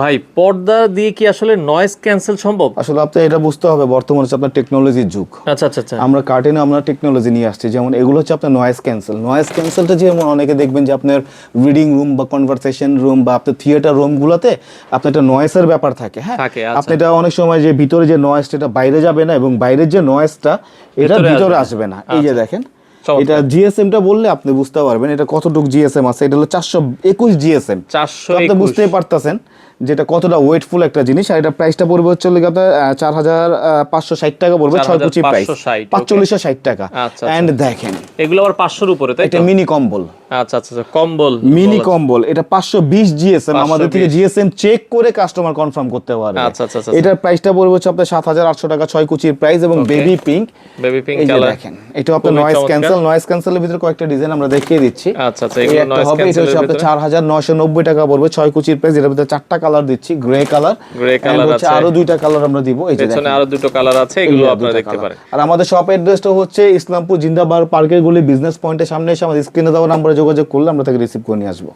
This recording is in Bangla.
ভাই পর্দা দিয়ে কি আসলে নয়েজ ক্যান্সেল সম্ভব? আসলে আপনি এটা বুঝতে হবে, বর্তমানে হচ্ছে আপনার টেকনোলজির যুগ। আচ্ছা আচ্ছা আচ্ছা। আমরা কার্টেনে আমরা টেকনোলজি নিয়ে আসছি, যেমন এগুলো হচ্ছে আপনার নয়েজ ক্যান্সেলটা, যেমন অনেকে দেখবেন যে আপনার রিডিং রুম বা কনভারসেশন রুম বা আপনার থিয়েটার রুমগুলোতে আপনার একটা নয়েসের ব্যাপার থাকে। হ্যাঁ, থাকে, আচ্ছা। আপনি এটা অনেক সময় যে ভিতরে যে নয়েজটা এটা বাইরে যাবে না, এবং বাইরের যে নয়েজটা এটা ভিতরে আসবে না। এই যে আচ্ছা। দেখেন, এটা জিএসএমটা বললে আপনি বুঝতে পারবেন এটা কতটুকু জিএসএম আছে। এটা হলো 421 জিএসএম। 421 আপনি বুঝতেই পারতেছেন যেটা কতটা ওয়েটফুল একটা জিনিস। আর এটা প্রাইসটা পড়বে হচ্ছে আপনার 4560 টাকা পড়বে, 6 প্রাইস 4560 টাকা। এন্ড দেখেন এগুলো আবার 500 এর উপরে, তাই তো? এটা মিনি কম্বল। আচ্ছা আচ্ছা আচ্ছা, কম্বল, মিনি কম্বল। এটা 520 জিএসএম, আমাদের থেকে জিএসএম চেক করে কাস্টমার কনফার্ম করতে পারবে। আচ্ছা আচ্ছা আচ্ছা। এটার প্রাইসটা পড়বে হচ্ছে আপনার 7800 টাকা, 6 কুচির প্রাইস, এবং বেবি পিঙ্ক। বেবি পিঙ্ক এই যে কালার। দেখেন, এটা আপনার নয়েজ ক্যান্সেলের ভিতরে কয়েকটা ডিজাইন আমরা দেখিয়ে দিচ্ছি। আচ্ছা আচ্ছা, এগুলো নয়েজ হবে। এটা হচ্ছে আপনার 4990 টাকা পড়বে, 6 কুচির প্রাইস। এর ভিতরে 4টা কালার দিচ্ছি, গ্রে কালার আছে, আরো 2টা কালার আমরা দিব। এই যে পেছনে আরো দুটো কালার আছে, এগুলো আপনারা দেখতে পারেন। আর আমাদের শপ অ্যাড্রেসটা হচ্ছে ইসলামপুর জিন্দাবাদ পার্কের গলি বিজনেস পয়েন্টের সামনে এসে আমাদের স্ক্রিনে দেওয়া নম্বরে যোগাযোগ করলে আমরা তাকে রিসিভ করে নিয়ে আসবো।